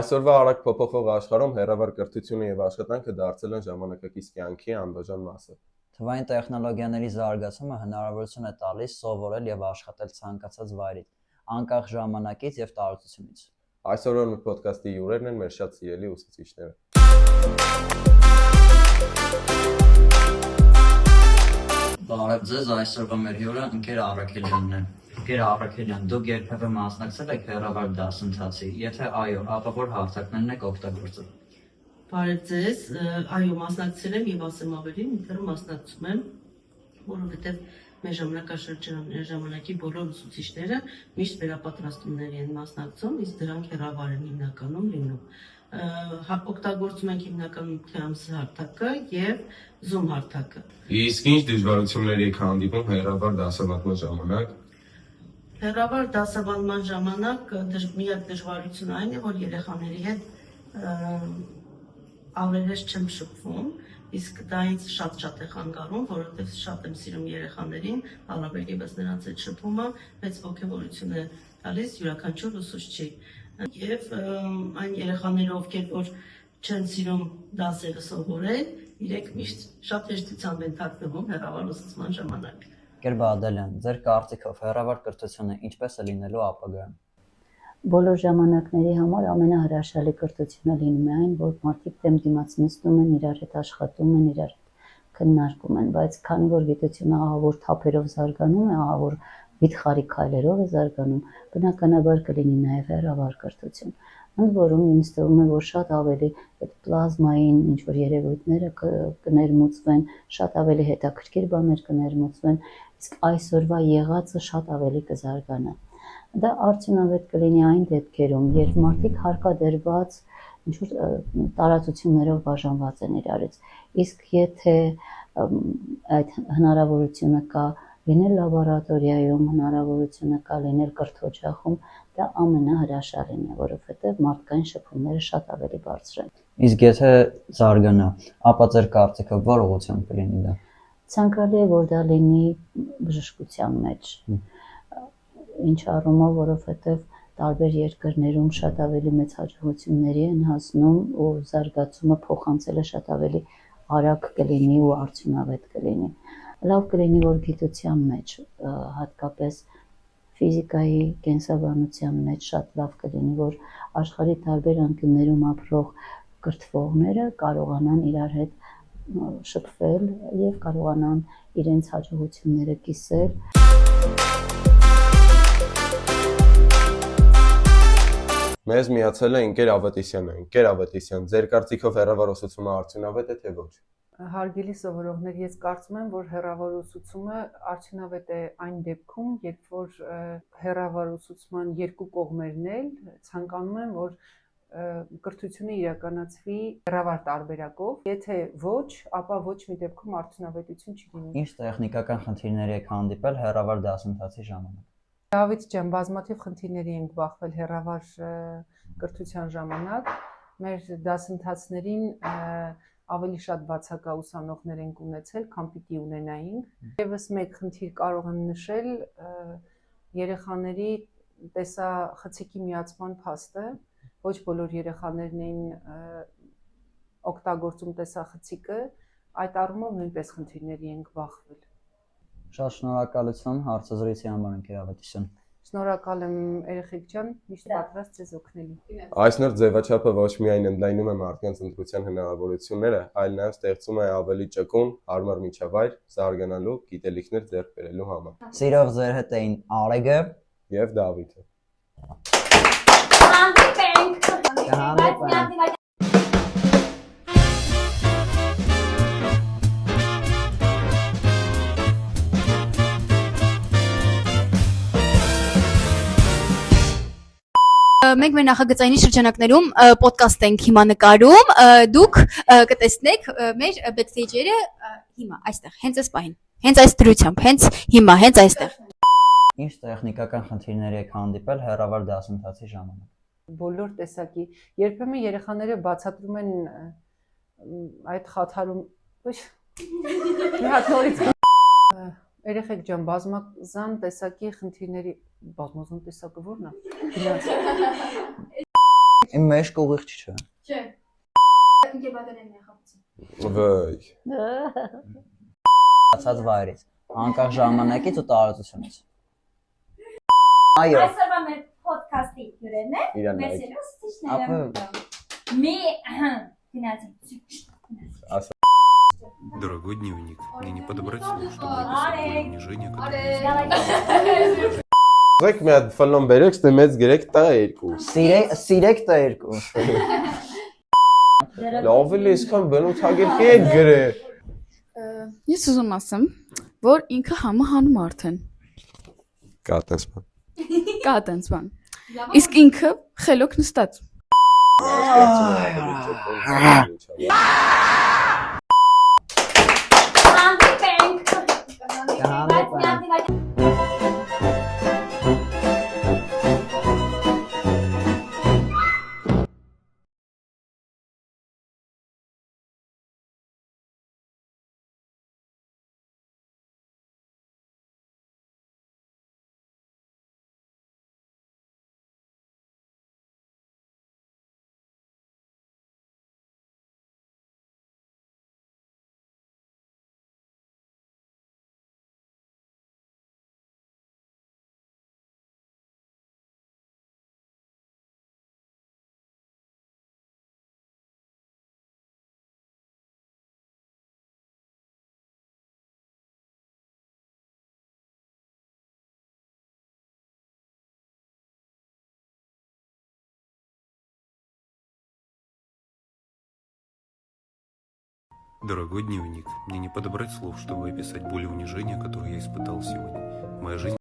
Այսօրվա արագ փոփոխվող աշխարհում հեռավար կրթությունը եւ աշխատանքը դարձել են ժամանակակից կյանքի անբաժան մասը։ Թվային տեխնոլոգիաների զարգացումը հնարավորություն է տալիս սովորել եւ աշխատել ցանկացած վայրից, անկախ ժամանակից եւ տարածությունից։ Այսօրվա մեր ոդքասթի հյուրերն են մեր շատ սիրելի ուսուցիչները։ Բարև ձեզ, այսօրվա մեր հյուրը Ընկեր Առաքելյանն է։ Ընկեր Առաքելյան, դուք երբևէ մասնակցել եք հեռավար դասընթացի, եթե այո, ապա որ հարթակներն եք օգտագործել։ Բարև ձեզ, այո, մասնակցել եմ եւ ասեմ ավելին, ինքնուրույն մասնակցում եմ, որովհետեւ մեր ժամանակի բոլոր ուսուցիչները միշտ վերապատրաստումների են մասնակցում, իսկ դրանք հեռավար են հիմնականում լինում։ Օգտագործում ենք հիմնականում Teams հարթակը եւ Zoom հարթակը։ Իսկ ինչ դժվարություններ եք հանդիպում հեռավար դասավանդման ժամանակ։ Հեռավար դասավանդման ժամանակ միակ դժվարությունը այն է, որ երեխաների հետ ավելես չեմ շփվում, իսկ դա ինձ շատ է խանգարում, որովհետև շատ եմ սիրում երեխաներին, առավել ևս նրանց հետ շփումը, մեծ ոգևորություն է տալիս յուրաքանչյուր ուսուցչի։ Եվ այն երեխաները, ովքեր որ չեն սիրում դասերը սովորել, իրենք միշտ շատ հեշտությամբ են թաքնվում հեռավար ուսուցման ժամանակ։ Ընկեր Բադալյան, ձեր կարծիքով հեռավար կրթությունը ինչպես է լինելու ապագայում։ Բոլոր ժամանակների համար ամենահրաշալի կրթությունը լինում է այն, որ մարդիկ դեմ դիմաց նստում են, իրար հետ աշխատում են, իրար հետ քննարկում են, բայց քանի որ գիտությունը ահավոր թափերով զարգանում է, ահավոր վիթխարի քայլերով է զարգանում, բնականաբար կլինի նաև հեռավար կրթություն։ Ընդ որում ինձ թվում է, որ շատ ավելի այդ պլազմային ինչ-որ երևույթները կներմուծվեն, շատ ավելի հետաքրքիր բաներ կներմուծվեն, իսկ այսօրվա եղածը շատ ավելի կզարգանա։ Դա արդյունավետ կլինի այն դեպքերում, երբ մարդիկ հարկադրված ինչ-որ տարածություններով բաժանված են իրարից, իսկ եթե այդ հնարավորությունը կա լինել լաբորատորիայում, հնարավորությունը կա լինել կրթօջախում, դա ամենահրաշալին է, որովհետև մարդկային շփումները շատ ավելի բարձր են։ Իսկ եթե զարգանա, ապա ձեր կարծիքով որ ուղղությամբ կլինի դա։ Ցանկալի է, որ դա լինի բժշկության մեջ։ Ինչ առումով, որովհետև տարբեր երկրներում շատ ավելի մեծ հաջողությունների են հասնում ու զարգացումը փոխանցելը շատ ավելի արագ կլինի ու արդյունավետ կլինի։ Լավ կլինի, որ գիտության մեջ, հատկապես ֆիզիկայի, կենսաբանության մեջ շատ լավ կլինի, որ աշխարհի տարբեր անկյուններում ապրող կրթվողները կարողանան իրար հետ շփվել եւ կարողանան իրենց հաջողությունները կիսել։ Մեզ միացել է Ընկեր Ավետիսյանը։ Ընկեր Ավետիսյան, ձեր կարծիքով հեռավար ուսուցումը արդյունավետ է թե ոչ։ Հարգելի սովորողներ, ես կարծում եմ, որ հեռավար ուսուցումը արդյունավետ է այն դեպքում, երբ որ հեռավար ուսուցման երկու կողմերն էլ ցանկանում են, որ կրթությունը իրականացվի հեռավար տարբերակով, եթե ոչ, ապա ոչ մի դեպքում արդյունավետություն չի լինի։ Ինչ տեխնիկական խնդիրների եք հանդիպել հեռավար դասընթացի ժամանակ։ Դավիթ ջան, բազմաթիվ խնդիրների ենք բախվել հեռավար կրթության ժամանակ։ Մեր դասընթացներին ավելի շատ բացակա ուսանողներ ենք ունեցել, քան պիտի ունենայինք։ Եվս մեկ խնդիր կարող եմ նշել երեխաների տեսախցիկի միացման փաստը։ Ոչ բոլոր երեխաներն էին օգտագործում տեսախցիկը, այդ առումով նույնպես խնդիրների ենք բախվել։ Շատ շնորհակալություն հարցազրույցի համար Ընկեր Ավետիսյան։ Շնորհակալ եմ երեխեք ջան, միշտ պատրաստ ձեզ օգնելու։ Այս նոր ձևաչափը ոչ միայն ընդլայնում է մարդկանց ընտրության հնարավորությունները, այլ նաև ստեղծում է ավելի ճկուն, հարմար միջավայր զարգանալու, գիտելիքներ ձեռք բերելու համար։ Սիրով ձեր հետ էին Արեգը Եվ Դավիթը։ Կհանդիպենք։ Մենք մեր նախագծային շրջանակներում պոդքասթ ենք հիմա նկարում, դուք կտեսնեք մեր բեքստեյջերը հիմա այստեղ, հենց այս պահին, հենց այս դրությամբ, հենց հիմա, հենց այստեղ։ Ինչ տեխնիկական խնդիրների եք հանդիպել հեռավար դասընթացի ժամանակ։ Բոլոր տեսակի, երբեմն երեխաները բացատրում են այդ խաթարում, մի հատ նորից երեխեք ջան, բազմազան տեսակի խնդիրների, բազմազան տեսակը ո՞րն է։ Իմ մեջք ուղիղ չէ։ Չէ։ Ինքը բادرեն նախապցի։ Վայ։ Ացած վայրից, անկախ ժամանակից ու տարածությունից։ Այո։ Այսօրվա մեր podcast-ի հյուրերն են։ Իրան Մեր նայեք։ սիրո ստիչները։ Մի գնացի։ Дорогой дневник, мне не подобрать слов, чтобы описать боль унижения, которое я Եք մի հատ ֆլոն բերեք, ստե մեծ գրեք տա երկու։ Սիրեք տերկու։ Լավ է այսքան բնութագիրքի եք գրել։ Ես ուզում ասեմ, որ ինքը համահանում արդեն։ Կա տես բան։ Կա տենց բան։ Իսկ ինքը խելոք նստած։ Дорогой дневник, мне не подобрать слов, чтобы описать боль и унижение, которое я испытал сегодня. Моя жизнь